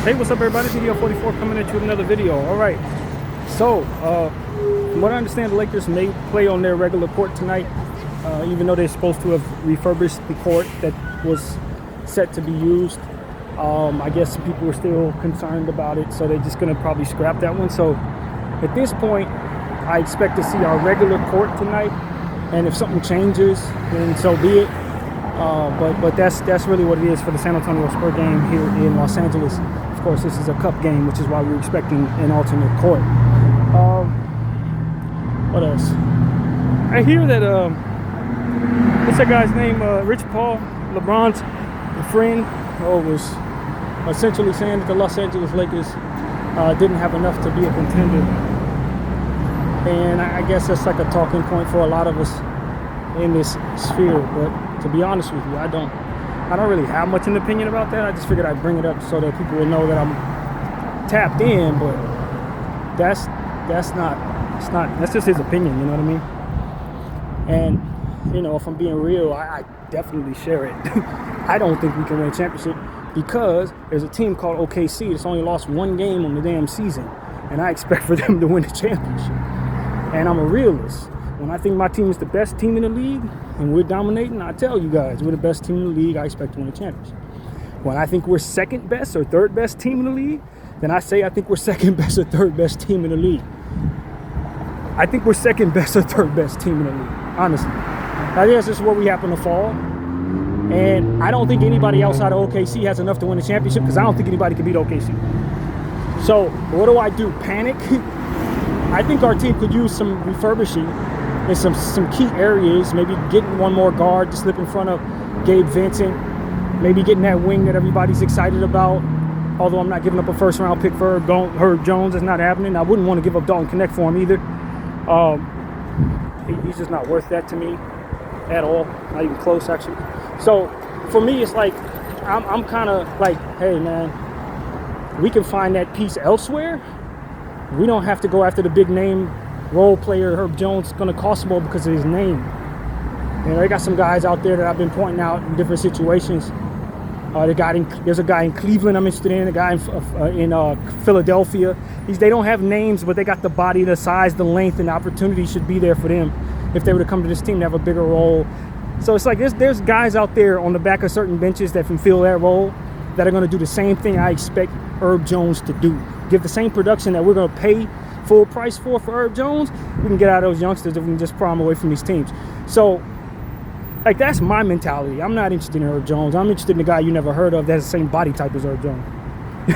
Hey, what's up, everybody? Video 44 coming at you with another video. All right. So, from what I understand, the Lakers may play on their regular court tonight, even though they're supposed to have refurbished the court that was set to be used. I guess some people were still concerned about it, so they're just going to probably scrap that one. So, at this point, I expect to see our regular court tonight, and if something changes, then so be it. But that's really what it is for the San Antonio Spurs game here in Los Angeles. Of course, this is a cup game, which is why we're expecting an alternate court. What else? I hear that what's that guy's name? Rich Paul, LeBron's friend, was essentially saying that the Los Angeles Lakers didn't have enough to be a contender, and I guess that's like a talking point for a lot of us in this sphere. But to be honest with you, I don't really have much an opinion about that. I just figured I'd bring it up so that people would know that I'm tapped in, but that's just his opinion, you know what I mean? And, you know, if I'm being real, I definitely share it. I don't think we can win a championship because there's a team called OKC that's only lost one game on the damn season, and I expect for them to win the championship. And I'm a realist. When I think my team is the best team in the league and we're dominating, I tell you guys, we're the best team in the league. I expect to win a championship. When I think we're second best or third best team in the league, then I say I think we're second best or third best team in the league. I think we're second best or third best team in the league, honestly. I guess this is where we happen to fall. And I don't think anybody outside of OKC has enough to win a championship because I don't think anybody can beat OKC. So what do? Panic? I think our team could use some refurbishing in some key areas, maybe getting one more guard to slip in front of Gabe Vincent, maybe getting that wing that everybody's excited about, although I'm not giving up a first-round pick for Herb Jones. It's not happening. I wouldn't want to give up Dalton Connect for him either. He's just not worth that to me at all, not even close, actually. So for me, it's like I'm kind of like, hey, man, we can find that piece elsewhere. We don't have to go after the big name role player Herb Jones. Is going to cost more because of his name. You know, they got some guys out there that I've been pointing out in different situations. There's a guy in Cleveland I'm interested in. A guy in Philadelphia. They don't have names, but they got the body, the size, the length, and the opportunity should be there for them if they were to come to this team to have a bigger role. So it's like there's guys out there on the back of certain benches that can fill that role that are going to do the same thing I expect Herb Jones to do. Give the same production that we're going to pay full price for Herb Jones. We can get out of those youngsters if we can just pry them away from these teams. So, like, that's my mentality. I'm not interested in Herb Jones. I'm interested in the guy you never heard of that has the same body type as Herb Jones.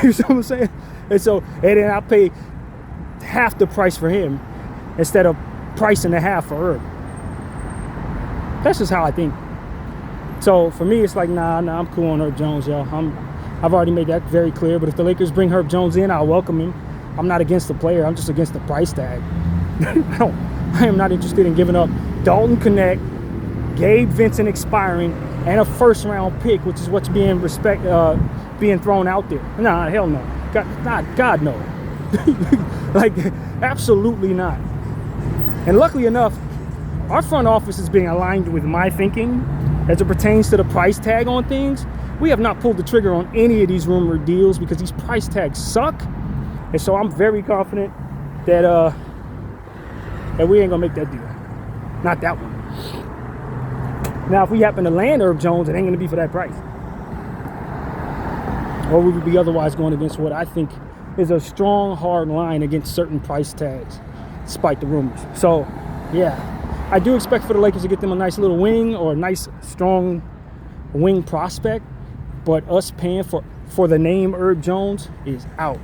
You see what I'm saying? And then I'll pay half the price for him instead of price and a half for Herb. That's just how I think. So for me, it's like, nah, I'm cool on Herb Jones, y'all. I've already made that very clear. But if the Lakers bring Herb Jones in, I'll welcome him. I'm not against the player. I'm just against the price tag. I am not interested in giving up Dalton Connect, Gabe Vincent expiring, and a first-round pick, which is what's being thrown out there. Nah, hell no. God no. Like, absolutely not. And luckily enough, our front office is being aligned with my thinking as it pertains to the price tag on things. We have not pulled the trigger on any of these rumored deals because these price tags suck. And so I'm very confident that we ain't gonna make that deal. Not that one. Now, if we happen to land Herb Jones, it ain't gonna be for that price. Or we would be otherwise going against what I think is a strong, hard line against certain price tags, despite the rumors. So, yeah, I do expect for the Lakers to get them a nice little wing or a nice, strong wing prospect. But us paying for the name Herb Jones is out.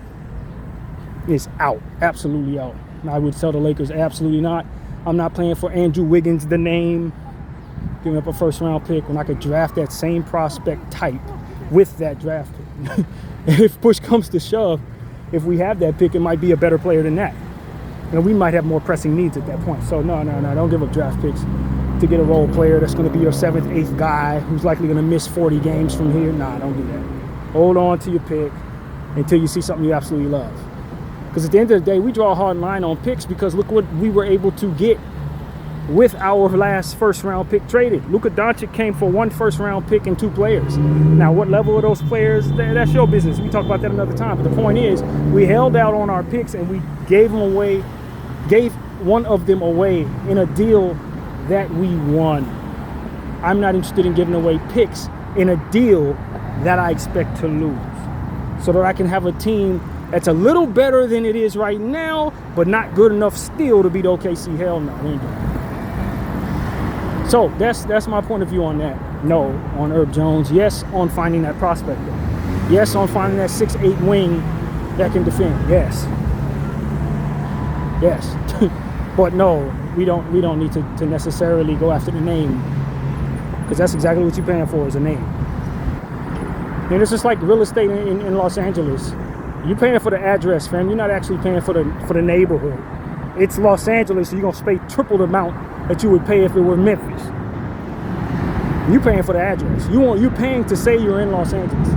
Is out. Absolutely out. I would tell the Lakers absolutely not. I'm not playing for Andrew Wiggins, the name, giving up a first-round pick when I could draft that same prospect type with that draft pick. If push comes to shove, if we have that pick, it might be a better player than that. And we might have more pressing needs at that point. So no, don't give up draft picks to get a role player that's going to be your 7th, 8th guy who's likely going to miss 40 games from here. Nah, don't do that. Hold on to your pick until you see something you absolutely love. Because at the end of the day, we draw a hard line on picks because look what we were able to get with our last first-round pick traded. Luka Doncic came for 1 first-round pick and 2 players. Now, what level are those players? That's your business. We talk about that another time. But the point is, we held out on our picks and we gave one of them away in a deal that we won. I'm not interested in giving away picks in a deal that I expect to lose, so that I can have a team that's a little better than it is right now, but not good enough still to beat OKC. Hell no, we ain't doing it. So that's my point of view on that. No on Herb Jones. Yes on finding that prospect. Yes on finding that 6'8" wing that can defend. Yes. But no, we don't need to necessarily go after the name, because that's exactly what you're paying for, is a name. And it's just like real estate in Los Angeles. You're paying for the address, fam. You're not actually paying for the neighborhood. It's Los Angeles, so you're gonna pay triple the amount that you would pay if it were Memphis. You're paying for the address. You're paying to say you're in Los Angeles.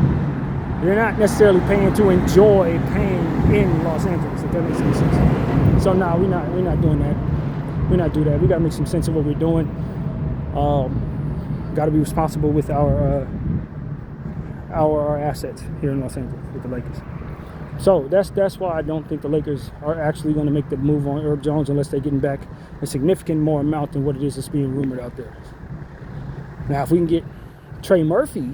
You're not necessarily paying to enjoy paying in Los Angeles, if that makes any sense. So no, we're not doing that. We're not doing that. We gotta make some sense of what we're doing. Gotta be responsible with our assets here in Los Angeles with the Lakers. So that's why I don't think the Lakers are actually going to make the move on Herb Jones unless they're getting back a significant more amount than what it is that's being rumored out there. Now, if we can get Trey Murphy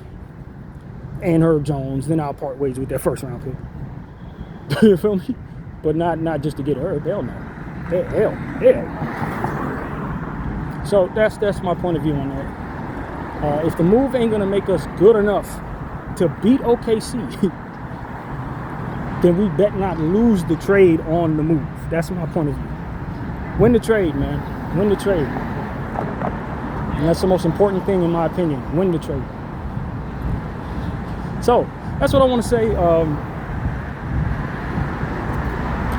and Herb Jones, then I'll part ways with that first round pick. You feel me? But not just to get Herb. Hell no. Hell. So that's my point of view on that. If the move ain't going to make us good enough to beat OKC, then we bet not lose the trade on the move. That's my point of view. Win the trade, man. Win the trade. And that's the most important thing in my opinion. Win the trade. So, that's what I want to say.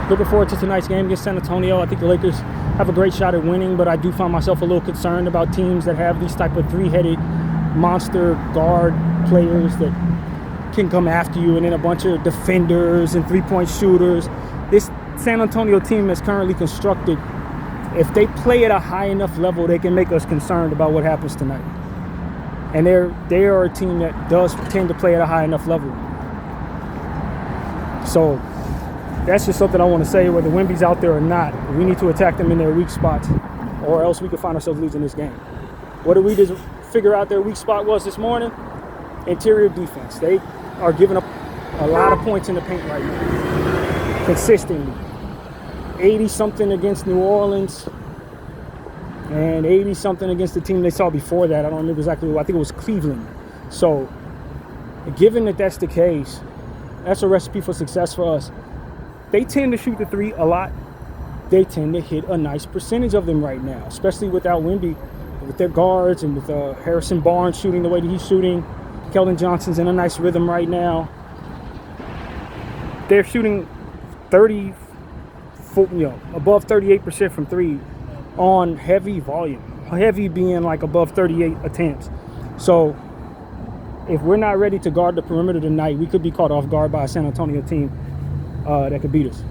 Looking forward to tonight's game against San Antonio. I think the Lakers have a great shot at winning, but I do find myself a little concerned about teams that have these type of three-headed monster guard players that can come after you, and then a bunch of defenders and three-point shooters. This San Antonio team is currently constructed. If they play at a high enough level, they can make us concerned about what happens tonight. And they are a team that does tend to play at a high enough level. So that's just something I want to say. Whether Wemby's out there or not, we need to attack them in their weak spots, or else we could find ourselves losing this game. What did we just figure out their weak spot was this morning? Interior defense. They are giving up a lot of points in the paint right now, consistently. 80-something against New Orleans, and 80-something against the team they saw before that. I don't remember exactly who. I think it was Cleveland. So, given that that's the case, that's a recipe for success for us. They tend to shoot the three a lot. They tend to hit a nice percentage of them right now, especially without Wemby, with their guards, and with Harrison Barnes shooting the way that he's shooting. Keldon Johnson's in a nice rhythm right now. They're shooting above 38% from three on heavy volume. Heavy being like above 38 attempts. So if we're not ready to guard the perimeter tonight, we could be caught off guard by a San Antonio team that could beat us.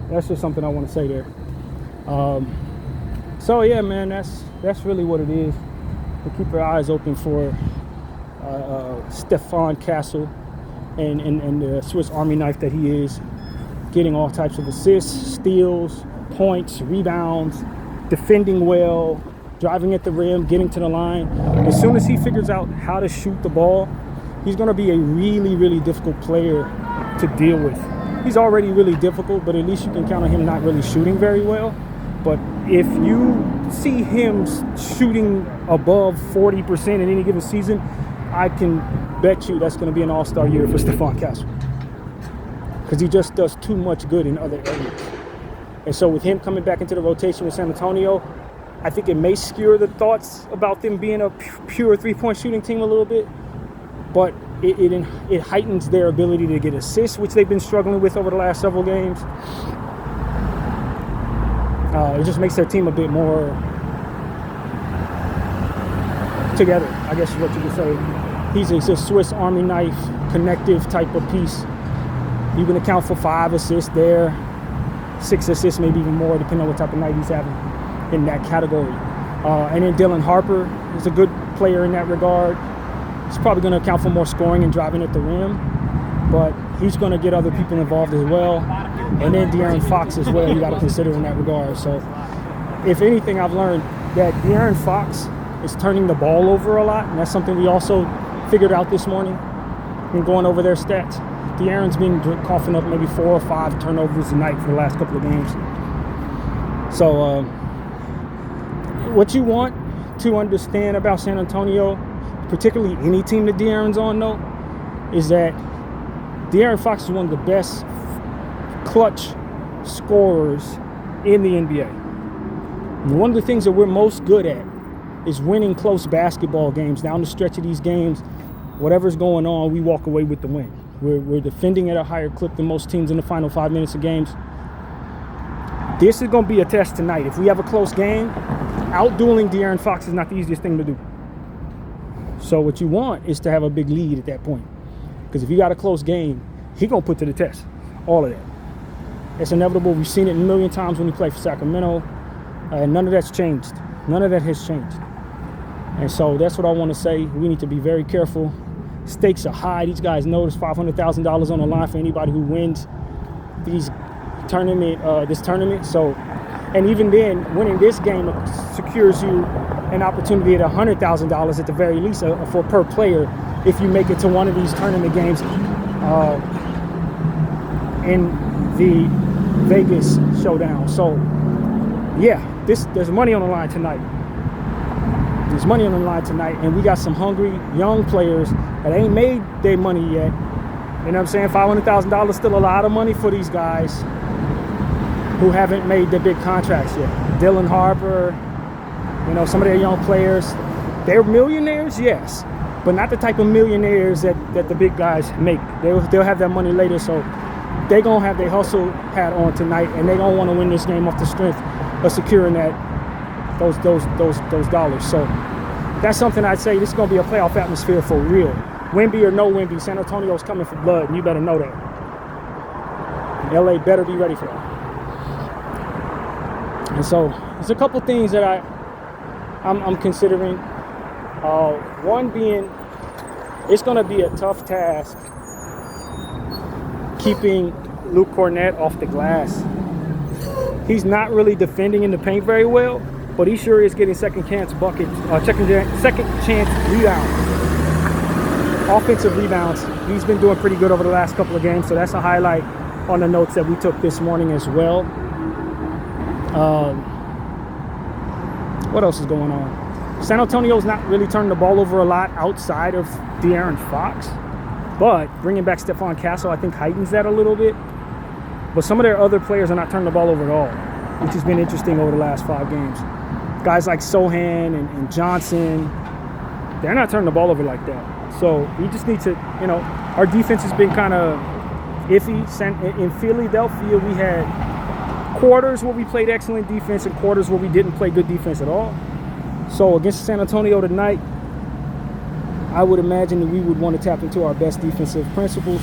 That's just something I want to say there. So yeah, man, that's really what it is. To keep our eyes open for Stephon Castle and the Swiss Army knife that he is, getting all types of assists, steals, points, rebounds, defending well, driving at the rim, getting to the line. As soon as he figures out how to shoot the ball, he's going to be a really, really difficult player to deal with. He's already really difficult, but at least you can count on him not really shooting very well. But if you see him shooting above 40% in any given season, I can bet you that's going to be an all-star year for Stephon Castle, because he just does too much good in other areas. And so with him coming back into the rotation with San Antonio, I think it may skewer the thoughts about them being a pure three-point shooting team a little bit, but it heightens their ability to get assists, which they've been struggling with over the last several games. It just makes their team a bit more together, I guess is what you could say. He's a Swiss Army knife, connective type of piece. You can account for 5 assists there, 6 assists, maybe even more, depending on what type of night he's having in that category. And then Dylan Harper is a good player in that regard. He's probably going to account for more scoring and driving at the rim, but he's going to get other people involved as well. And then De'Aaron Fox as well, you got to consider in that regard. So if anything, I've learned that De'Aaron Fox is turning the ball over a lot, and that's something we also figured out this morning in going over their stats. De'Aaron's been coughing up maybe 4 or 5 turnovers a night for the last couple of games. So what you want to understand about San Antonio, particularly any team that De'Aaron's on, though, is that De'Aaron Fox is one of the best clutch scorers in the NBA. And one of the things that we're most good at is winning close basketball games. Down the stretch of these games, whatever's going on, we walk away with the win. We're defending at a higher clip than most teams in the final 5 minutes of games. This is going to be a test tonight. If we have a close game, out-dueling De'Aaron Fox is not the easiest thing to do. So what you want is to have a big lead at that point. Because if you got a close game, he going to put to the test all of that. It's inevitable. We've seen it a million times when he played for Sacramento. And none of that's changed. None of that has changed. And so that's what I want to say. We need to be very careful. Stakes are high. These guys know there's $500,000 on the line for anybody who wins this tournament. So, and even then, winning this game secures you an opportunity at $100,000 at the very least for per player if you make it to one of these tournament games in the Vegas showdown. So, yeah, there's money on the line tonight. There's money on the line tonight, and we got some hungry young players that ain't made their money yet. You know what I'm saying? $500,000 still a lot of money for these guys who haven't made the big contracts yet. Dylan Harper, some of their young players, they're millionaires, yes, but not the type of millionaires that the big guys make. They'll have that money later, so they're going to have their hustle hat on tonight, and they're going to want to win this game off the strength of securing those dollars. So that's something I'd say. This is going to be a playoff atmosphere for real. Wemby or no Wemby, San Antonio's coming for blood, and you better know that. And LA better be ready for that. And so there's a couple things that I'm considering. One being, it's going to be a tough task keeping Luke Kornet off the glass. He's not really defending in the paint very well, but he sure is getting second chance buckets, second chance rebounds, offensive rebounds. He's been doing pretty good over the last couple of games, so that's a highlight on the notes that we took this morning as well. What else is going on? San Antonio's not really turning the ball over a lot outside of De'Aaron Fox, but bringing back Stephon Castle, I think, heightens that a little bit. But some of their other players are not turning the ball over at all, which has been interesting over the last 5 games. Guys like Sohan and Johnson, they're not turning the ball over like that. So we just need to, our defense has been kind of iffy. In Philadelphia, we had quarters where we played excellent defense and quarters where we didn't play good defense at all. So against San Antonio tonight, I would imagine that we would want to tap into our best defensive principles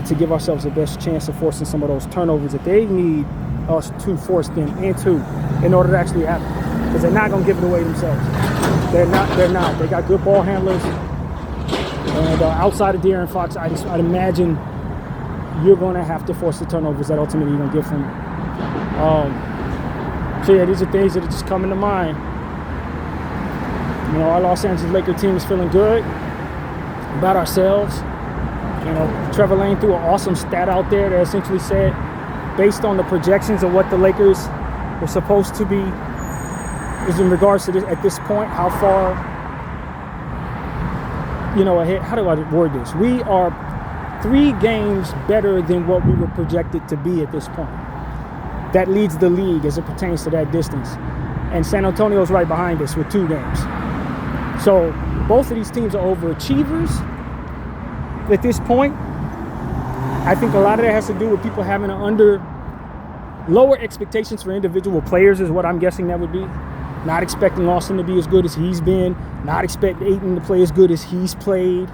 to give ourselves the best chance of forcing some of those turnovers that they need us to force them into in order to actually happen. Because they're not going to give it away themselves. They're not. They got good ball handlers. And outside of De'Aaron Fox, I'd imagine you're going to have to force the turnovers that ultimately you're going to get from them. So yeah, these are things that are just coming to mind. Our Los Angeles Lakers team is feeling good about ourselves. Trevor Lane threw an awesome stat out there that essentially said, based on the projections of what the Lakers were supposed to be, is in regards to this at this point, how far, ahead. How do I word this? We are 3 games better than what we were projected to be at this point. That leads the league as it pertains to that distance. And San Antonio's right behind us with 2 games. So both of these teams are overachievers at this point. I think a lot of that has to do with people having lower expectations for individual players is what I'm guessing that would be. Not expecting Austin to be as good as he's been. Not expecting Ayton to play as good as he's played.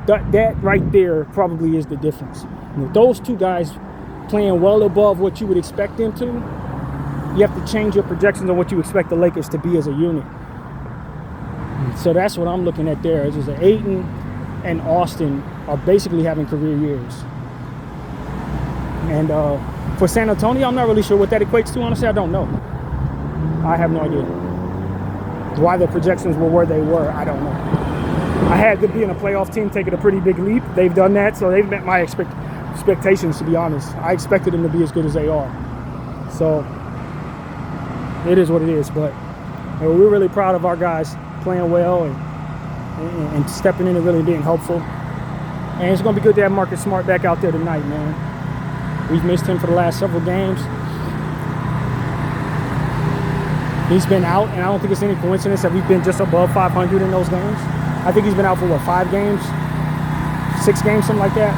That right there probably is the difference. Those 2 guys playing well above what you would expect them to, you have to change your projections on what you expect the Lakers to be as a unit. So that's what I'm looking at there. It's just that Ayton and Austin are basically having career years. And for San Antonio, I'm not really sure what that equates to. Honestly, I don't know. I have no idea why the projections were where they were. I don't know. I had them being a playoff team taking a pretty big leap. They've done that, so they've met my expectations, to be honest. I expected them to be as good as they are. So it is what it is. But we're really proud of our guys playing well and stepping in and really being helpful. And it's going to be good to have Marcus Smart back out there tonight, man. We've missed him for the last several games. He's been out, and I don't think it's any coincidence that we've been just above 500 in those games. I think he's been out for, 5 games? 6 games, something like that.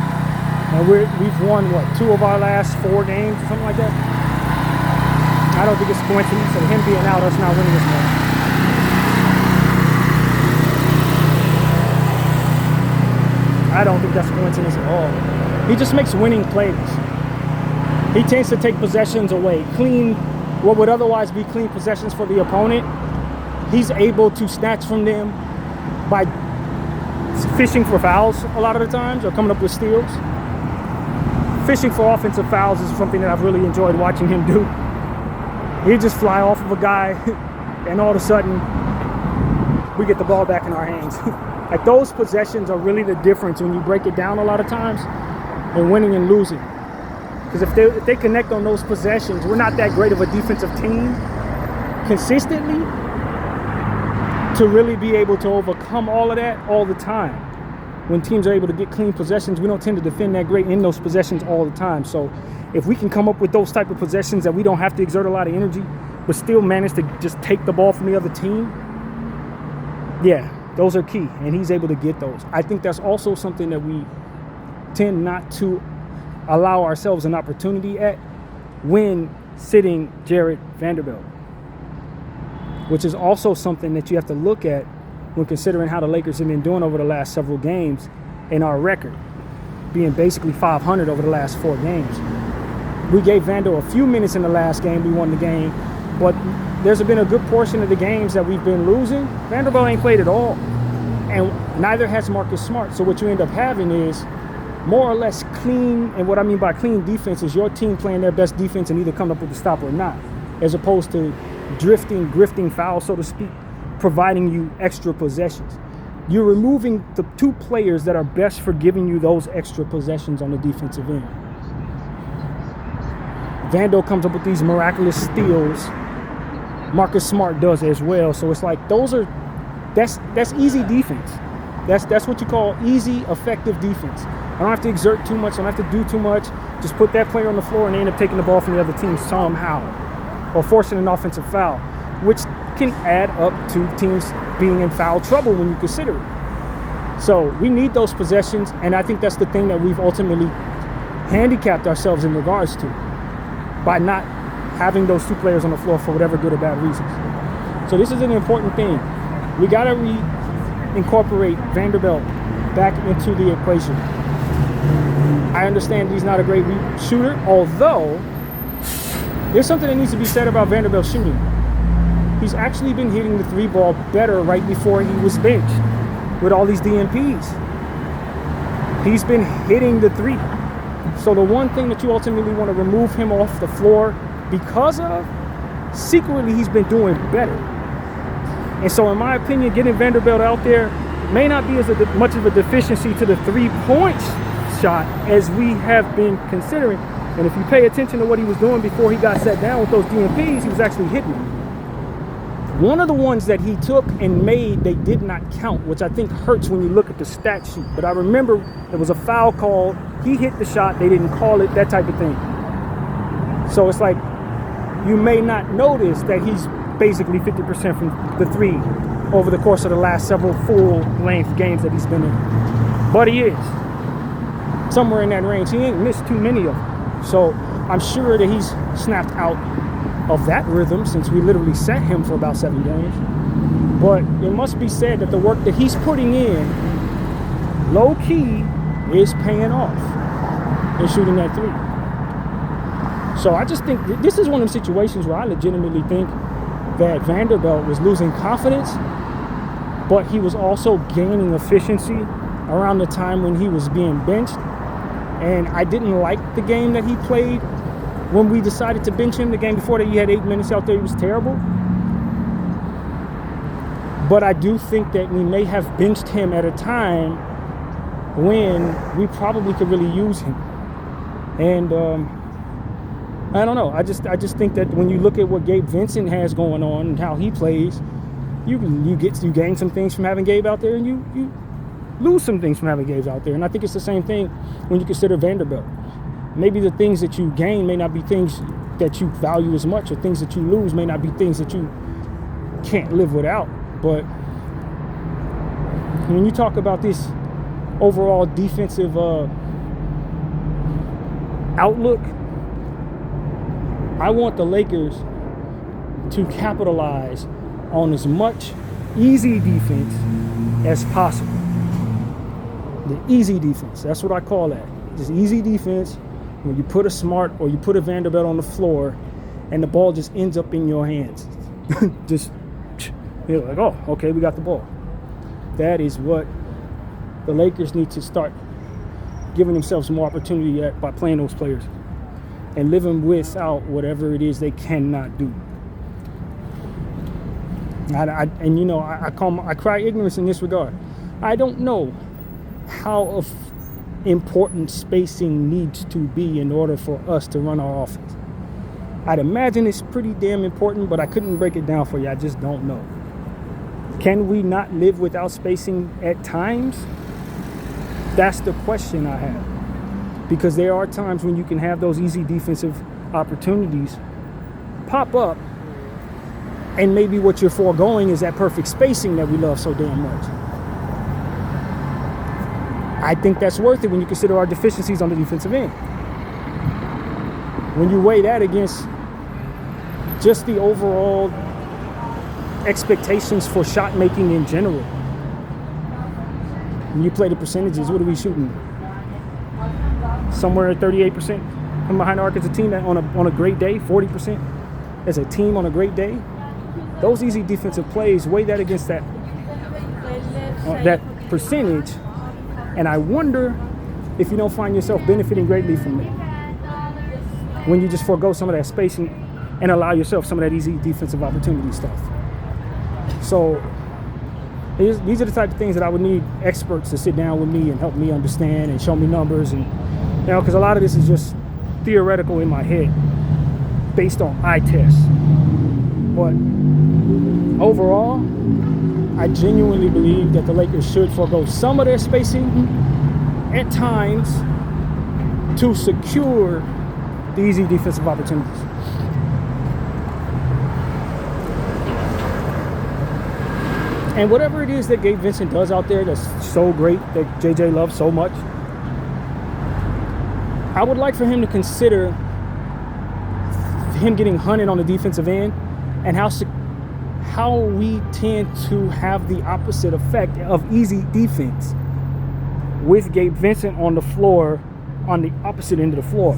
And we've won, 2 of our last 4 games or something like that. I don't think it's a coincidence of him being out, us not winning this game. I don't think that's a coincidence at all. He just makes winning plays. He tends to take possessions away, clean what would otherwise be clean possessions for the opponent. He's able to snatch from them by fishing for fouls a lot of the times, or coming up with steals. Fishing for offensive fouls is something that I've really enjoyed watching him do. He'd just fly off of a guy, and all of a sudden, we get the ball back in our hands. Like, those possessions are really the difference when you break it down a lot of times in winning and losing. Because if they connect on those possessions, we're not that great of a defensive team consistently to really be able to overcome all of that all the time. When teams are able to get clean possessions, we don't tend to defend that great in those possessions all the time. So if we can come up with those type of possessions that we don't have to exert a lot of energy, but still manage to just take the ball from the other team, yeah, those are key. And he's able to get those. I think that's also something that we tend not to allow ourselves an opportunity at when sitting Jarred Vanderbilt, which is also something that you have to look at when considering how the Lakers have been doing over the last several games and our record being basically 500 over the last 4 games. We gave Vando a few minutes in the last game. We won the game, but there's been a good portion of the games that we've been losing. Vanderbilt ain't played at all, and neither has Marcus Smart. So what you end up having is more or less clean, and what I mean by clean defense is your team playing their best defense and either coming up with a stop or not, as opposed to grifting fouls, so to speak, providing you extra possessions. You're removing the 2 players that are best for giving you those extra possessions on the defensive end. Vando comes up with these miraculous steals. Marcus Smart does as well. So it's like that's easy defense. That's what you call easy, effective defense. I don't have to exert too much. I don't have to do too much. Just put that player on the floor and they end up taking the ball from the other team somehow, or forcing an offensive foul, which can add up to teams being in foul trouble when you consider it. So we need those possessions, and I think that's the thing that we've ultimately handicapped ourselves in regards to by not having those 2 players on the floor for whatever good or bad reasons. So this is an important thing. We got to incorporate Vanderbilt back into the equation. I understand he's not a great shooter, although there's something that needs to be said about Vanderbilt shooting. He's actually been hitting the 3 ball better right before he was benched with all these DNPs. He's been hitting the 3. So the one thing that you ultimately want to remove him off the floor because of, secretly he's been doing better. And so in my opinion, getting Vanderbilt out there may not be as much of a deficiency to the 3-point shot as we have been considering. And if you pay attention to what he was doing before he got set down with those DNPs, he was actually hitting them. One of the ones that he took and made, they did not count, which I think hurts when you look at the stat sheet. But I remember there was a foul called, he hit the shot, they didn't call it, that type of thing. So it's like, you may not notice that he's basically 50% from the 3 over the course of the last several full-length games that he's been in. But he is. Somewhere in that range. He ain't missed too many of them. So I'm sure that he's snapped out of that rhythm since we literally sat him for about 7 games. But it must be said that the work that he's putting in, low-key, is paying off in shooting that 3. So I just think this is one of the situations where I legitimately think that Vanderbilt was losing confidence, but he was also gaining efficiency around the time when he was being benched. And I didn't like the game that he played when we decided to bench him. The game before that, he had 8 minutes out there. He was terrible. But I do think that we may have benched him at a time when we probably could really use him. And I don't know. I just think that when you look at what Gabe Vincent has going on and how he plays, you gain some things from having Gabe out there, and you lose some things from having Gabe out there. And I think it's the same thing when you consider Vanderbilt. Maybe the things that you gain may not be things that you value as much, or things that you lose may not be things that you can't live without. But when you talk about this overall defensive outlook, I want the Lakers to capitalize on as much easy defense as possible. The easy defense, that's what I call that. Just easy defense when you put a Smart or you put a Vanderbilt on the floor and the ball just ends up in your hands. Just, you're like, oh, okay, we got the ball. That is what the Lakers need to start giving themselves more opportunity at by playing those players and living without whatever it is they cannot do. I cry ignorance in this regard. I don't know how important spacing needs to be in order for us to run our offense. I'd imagine it's pretty damn important, but I couldn't break it down for you. I just don't know. Can we not live without spacing at times? That's the question I have. Because there are times when you can have those easy defensive opportunities pop up, and maybe what you're foregoing is that perfect spacing that we love so damn much. I think that's worth it when you consider our deficiencies on the defensive end. When you weigh that against just the overall expectations for shot making in general. When you play the percentages, what are we shooting? Somewhere at 38% from behind the arc as a team on a great day, 40% as a team on a great day. Those easy defensive plays, weigh that against that percentage, and I wonder if you don't find yourself benefiting greatly from it when you just forego some of that spacing and allow yourself some of that easy defensive opportunity stuff. So these are the type of things that I would need experts to sit down with me and help me understand and show me numbers, and because a lot of this is just theoretical in my head based on eye tests. But overall, I genuinely believe that the Lakers should forego some of their spacing at times to secure the easy defensive opportunities. And whatever it is that Gabe Vincent does out there that's so great, that JJ loves so much, I would like for him to consider him getting hunted on the defensive end, and how we tend to have the opposite effect of easy defense with Gabe Vincent on the floor on the opposite end of the floor.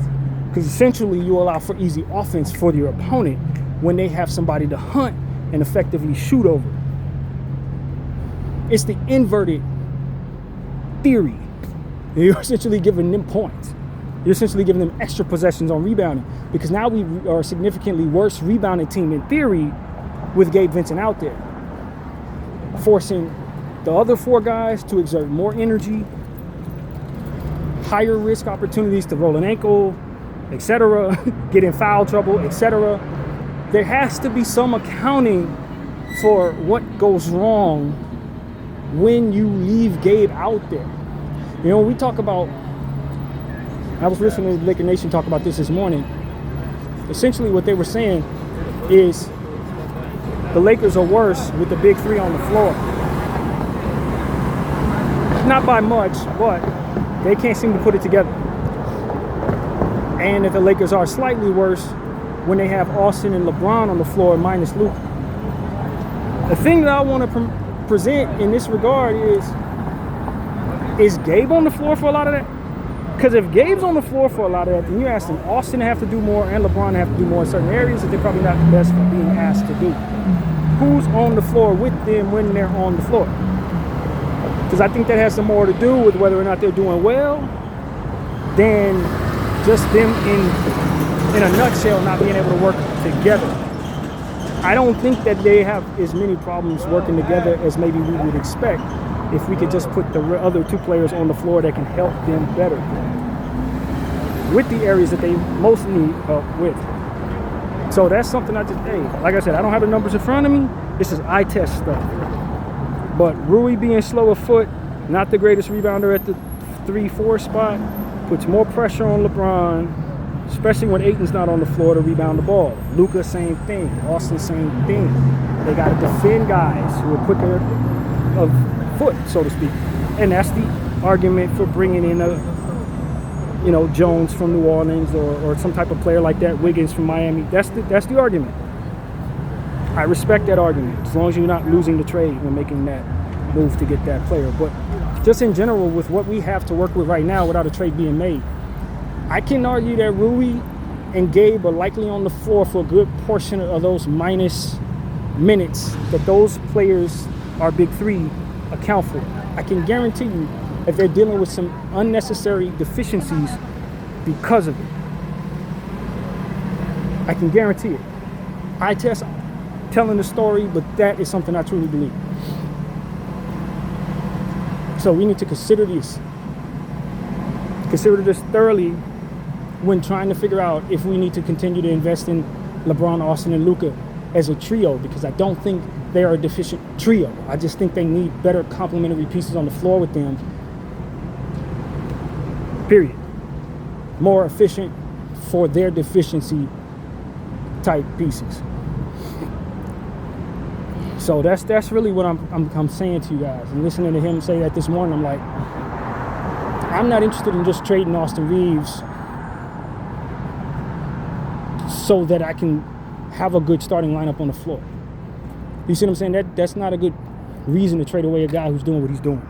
Because essentially you allow for easy offense for your opponent when they have somebody to hunt and effectively shoot over. It's the inverted theory. You're essentially giving them points. You're essentially giving them extra possessions on rebounding, because now we are a significantly worse rebounding team in theory with Gabe Vincent out there, forcing the other four guys to exert more energy, higher risk opportunities to roll an ankle, etc., get in foul trouble, etc. There has to be some accounting for what goes wrong when you leave Gabe out there. We talk about, I was listening to Laker Nation talk about this morning. Essentially what they were saying is the Lakers are worse with the big three on the floor. Not by much, but they can't seem to put it together. And that the Lakers are slightly worse when they have Austin and LeBron on the floor minus Luka. The thing that I want to present in this regard is Gabe on the floor for a lot of that? Because if Gabe's on the floor for a lot of that, then you're asking Austin to have to do more and LeBron to have to do more in certain areas that they're probably not the best for being asked to do. Who's on the floor with them when they're on the floor? Because I think that has some more to do with whether or not they're doing well than just them in a nutshell not being able to work together. I don't think that they have as many problems working together as maybe we would expect if we could just put the other two players on the floor that can help them better with the areas that they most need help with. So that's something like I said, I don't have the numbers in front of me. This is eye test stuff. But Rui being slow of foot, not the greatest rebounder at the 3-4 spot, puts more pressure on LeBron, especially when Ayton's not on the floor to rebound the ball. Luka, same thing. Austin, same thing. They got to defend guys who are quicker of foot, so to speak. And that's the argument for bringing in Jones from New Orleans or some type of player like that, Wiggins from Miami. That's the argument. I respect that argument as long as you're not losing the trade when making that move to get that player. But just in general, with what we have to work with right now without a trade being made, I can argue that Rui and Gabe are likely on the floor for a good portion of those minus minutes that those players, our big three, account for. I can guarantee you that they're dealing with some unnecessary deficiencies because of it. I can guarantee it. I test telling the story, but that is something I truly believe. So we need to consider this thoroughly when trying to figure out if we need to continue to invest in LeBron, Austin, and Luka as a trio, because I don't think they are a deficient trio. I just think they need better complementary pieces on the floor with them. Period. More efficient for their deficiency type pieces. So that's really what I'm saying to you guys. And listening to him say that this morning, I'm like, I'm not interested in just trading Austin Reeves so that I can have a good starting lineup on the floor. You see what I'm saying? That's not a good reason to trade away a guy who's doing what he's doing.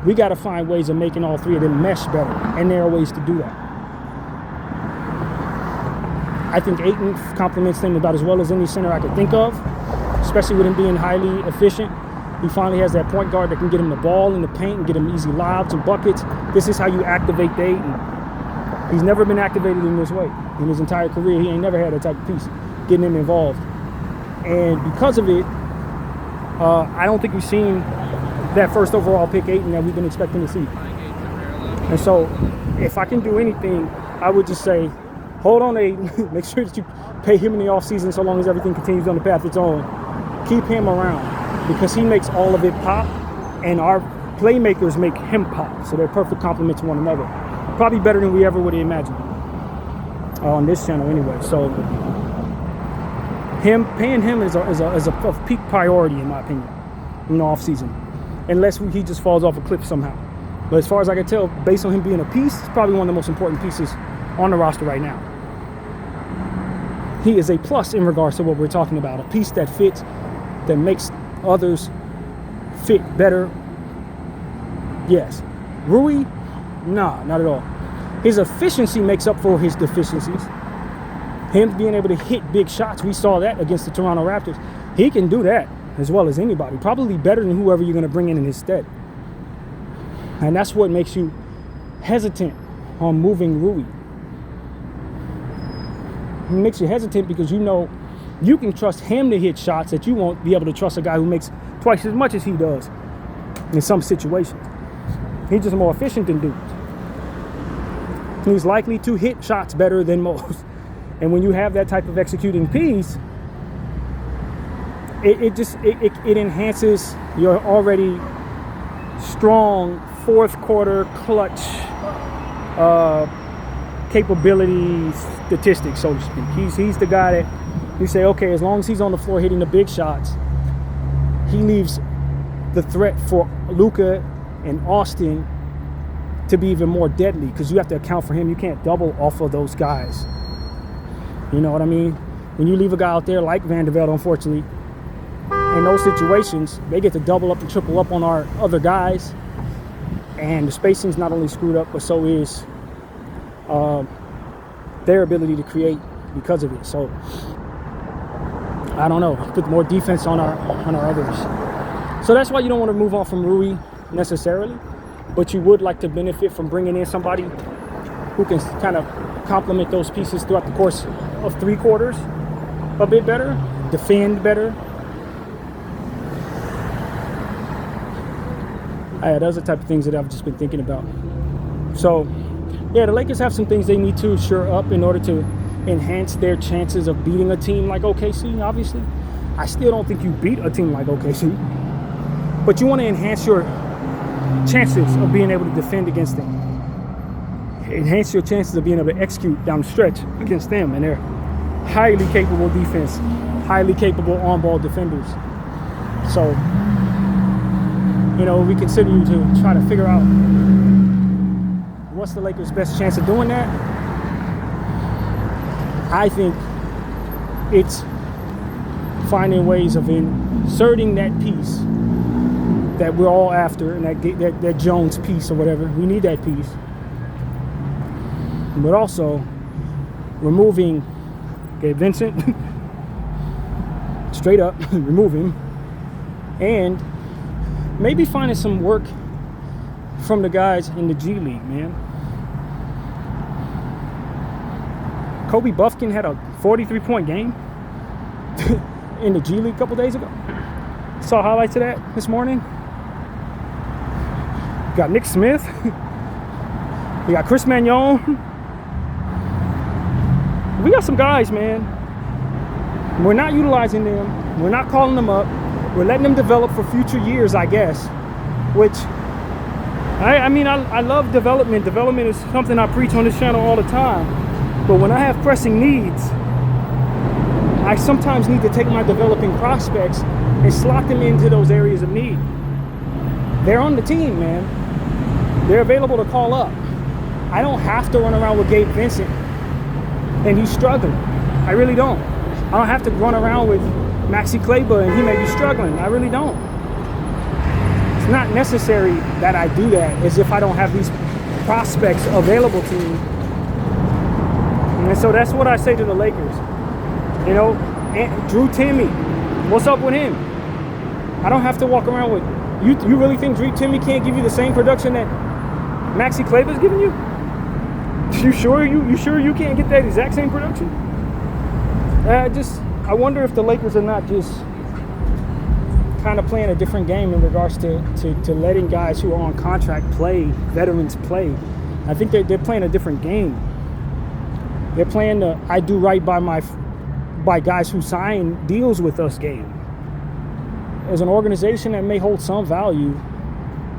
We got to find ways of making all three of them mesh better, and there are ways to do that. I think Ayton complements them about as well as any center I could think of, especially with him being highly efficient. He finally has that point guard that can get him the ball in the paint and get him easy lobs and buckets. This is how you activate Ayton. He's never been activated in this way. In his entire career, he ain't never had that type of piece getting him involved. And because of it, I don't think we've seen that first overall pick Ayton that we've been expecting to see. And so if I can do anything, I would just say, hold on to Ayton. Make sure that you pay him in the offseason so long as everything continues on the path it's on. Keep him around because he makes all of it pop, and our playmakers make him pop. So they're perfect complement to one another. Probably better than we ever would have imagined on this channel anyway. So paying him is a peak priority in my opinion in the offseason, unless he just falls off a cliff somehow. But as far as I can tell, based on him being a piece, it's probably one of the most important pieces on the roster right now. He is a plus in regards to what we're talking about, a piece that fits, that makes others fit better. Yes. Rui, nah, not at all. His efficiency makes up for his deficiencies. Him being able to hit big shots, we saw that against the Toronto Raptors. He can do that as well as anybody, probably better than whoever you're going to bring in his stead. And that's what makes you hesitant on moving Rui. It makes you hesitant because you know you can trust him to hit shots that you won't be able to trust a guy who makes twice as much as he does in some situations. He's just more efficient than dudes. He's likely to hit shots better than most. And when you have that type of executing piece, it enhances your already strong fourth quarter clutch capability statistics, so to speak. He's the guy that you say, okay, as long as he's on the floor hitting the big shots, he leaves the threat for Luka and Austin to be even more deadly because you have to account for him. You can't double off of those guys. You know what I mean? When you leave a guy out there like Vanderbilt, unfortunately, in those situations, they get to double up and triple up on our other guys. And the spacing's not only screwed up, but so is their ability to create because of it. So I don't know. Put more defense on our others. So that's why you don't want to move on from Rui necessarily, but you would like to benefit from bringing in somebody who can kind of complement those pieces throughout the course of 3 quarters a bit better, defend better. Those are the type of things that I've just been thinking about. So, yeah, the Lakers have some things they need to shore up in order to enhance their chances of beating a team like OKC, obviously. I still don't think you beat a team like OKC, but you want to enhance your chances of being able to defend against them. Enhance your chances of being able to execute down the stretch against them, and they're highly capable defense, highly capable on-ball defenders. So, we consider you to try to figure out what's the Lakers' best chance of doing that. I think it's finding ways of inserting that piece that we're all after, and that Jones piece or whatever. We need that piece. But also removing Gabe Vincent, straight up remove him, and maybe finding some work from the guys in the G League, man. Kobe Buffkin had a 43-point game in the G League a couple days ago. Saw highlights of that this morning. We got Nick Smith. We got Chris Magnon. We got some guys, man. We're not utilizing them. We're not calling them up. We're letting them develop for future years, I guess. Which, I love development. Development is something I preach on this channel all the time. But when I have pressing needs, I sometimes need to take my developing prospects and slot them into those areas of need. They're on the team, man. They're available to call up. I don't have to run around with Gabe Vincent and he's struggling. I really don't. I don't have to run around with Maxi Kleber and he may be struggling. I really don't. It's not necessary that I do that as if I don't have these prospects available to me. And so that's what I say to the Lakers. Drew Timmy, what's up with him? I don't have to walk around with you. Really think Drew Timmy can't give you the same production that Maxi Kleber's giving you? You sure you can't get that exact same production? I wonder if the Lakers are not just kind of playing a different game in regards to letting guys who are on contract play, veterans play. I think they're playing a different game. They're playing the I do right by guys who sign deals with us game. As an organization that may hold some value,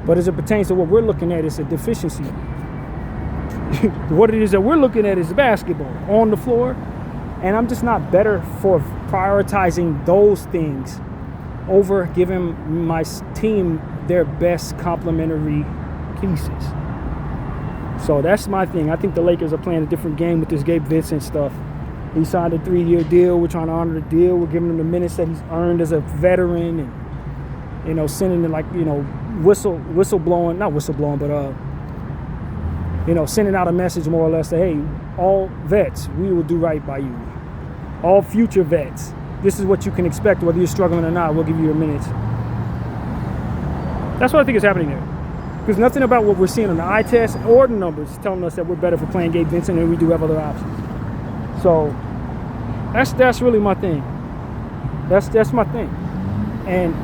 but as it pertains to what we're looking at, it's a deficiency. What it is that we're looking at is basketball on the floor, and I'm just not better for prioritizing those things over giving my team their best complementary pieces. So that's my thing. I think the Lakers are playing a different game with this Gabe Vincent stuff. He signed a 3-year deal. We're trying to honor the deal. We're giving him the minutes that he's earned as a veteran, and sending him whistleblowing, not whistleblowing, but sending out a message more or less that, hey, all vets, we will do right by you. All future vets, this is what you can expect, whether you're struggling or not. We'll give you your minutes. That's what I think is happening there. Because nothing about what we're seeing on the eye test or the numbers is telling us that we're better for playing Gabe Vincent, and we do have other options. So that's really my thing. That's my thing. And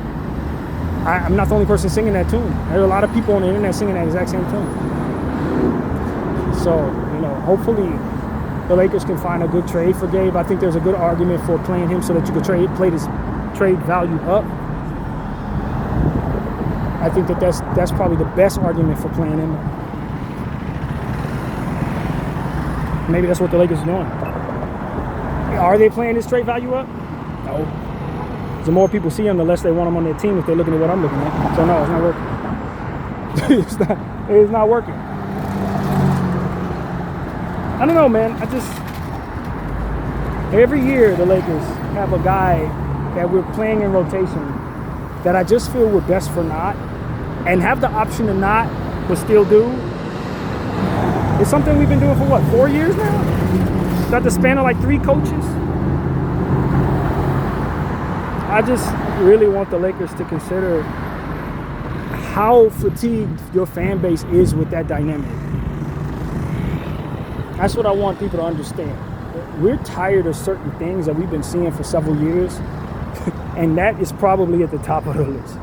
I'm not the only person singing that tune. There are a lot of people on the internet singing that exact same tune. So, hopefully the Lakers can find a good trade for Gabe. I think there's a good argument for playing him so that you could play this trade value up. I think that's probably the best argument for playing him. Maybe that's what the Lakers are doing. Are they playing this trade value up? No. The more people see him, the less they want him on their team if they're looking at what I'm looking at. So no, it's not working. It's not working. I don't know, man. Every year the Lakers have a guy that we're playing in rotation that I just feel we're best for not, and have the option to not, but still do. It's something we've been doing for what, 4 years now? Got the span of like 3 coaches. I just really want the Lakers to consider how fatigued your fan base is with that dynamic. That's what I want people to understand. We're tired of certain things that we've been seeing for several years, and that is probably at the top of the list.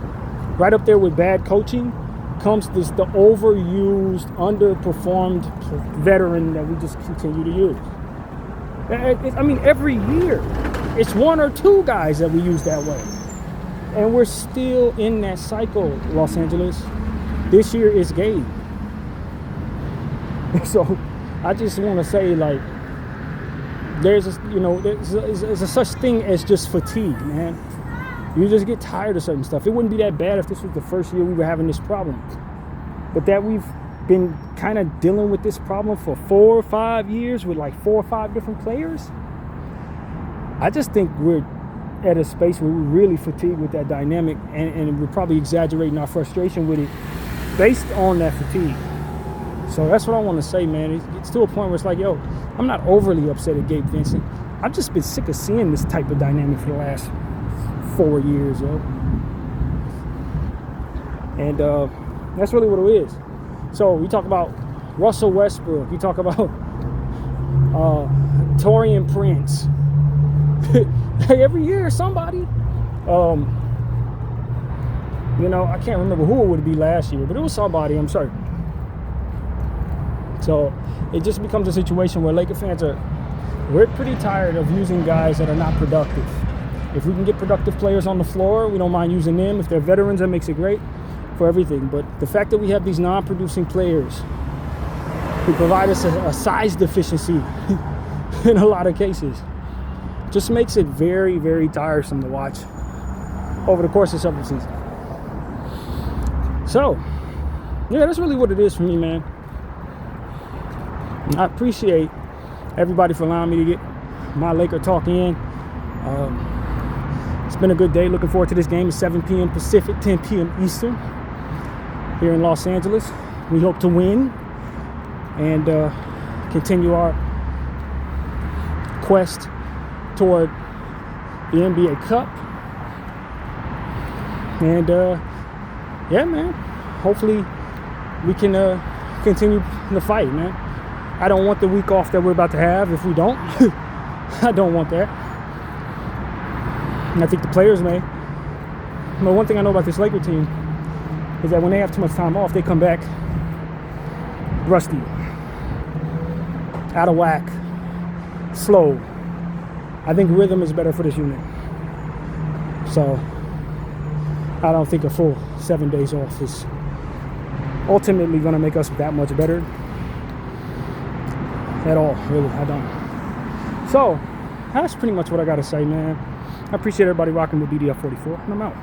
Right up there with bad coaching comes the overused, underperformed veteran that we just continue to use. I mean, every year, it's 1 or 2 guys that we use that way. And we're still in that cycle, Los Angeles. This year is Gabe. So I just want to say, like, there's a such thing as just fatigue, man. You just get tired of certain stuff. It wouldn't be that bad if this was the first year we were having this problem. But that we've been kind of dealing with this problem for 4 or 5 years with like 4 or 5 different players. I just think we're at a space where we're really fatigued with that dynamic, and we're probably exaggerating our frustration with it based on that fatigue. So that's what I want to say, man. It's to a point where it's like, yo, I'm not overly upset at Gabe Vincent. I've just been sick of seeing this type of dynamic for the last 4 years, yo. And that's really what it is. So we talk about Russell Westbrook. We talk about Taurean Prince. Every year, somebody. I can't remember who it would be last year, but it was somebody, I'm certain. So it just becomes a situation where Laker fans we're pretty tired of using guys that are not productive. If we can get productive players on the floor, we don't mind using them. If they're veterans, that makes it great for everything. But the fact that we have these non-producing players who provide us a size deficiency in a lot of cases just makes it very, very tiresome to watch over the course of several seasons. So, yeah, that's really what it is for me, man. I appreciate everybody for allowing me to get my Laker talk in. It's been a good day. Looking forward to this game at 7 p.m. Pacific, 10 p.m. Eastern here in Los Angeles. We hope to win and continue our quest toward the NBA Cup. And yeah, man, hopefully we can continue the fight, man. I don't want the week off that we're about to have if we don't. I don't want that. And I think the players may. But one thing I know about this Laker team is that when they have too much time off, they come back rusty, out of whack, slow. I think rhythm is better for this unit. So I don't think a full 7 days off is ultimately going to make us that much better at all, really. I don't. So that's pretty much what I got to say, man. I appreciate everybody rocking with BDF 44, and I'm out.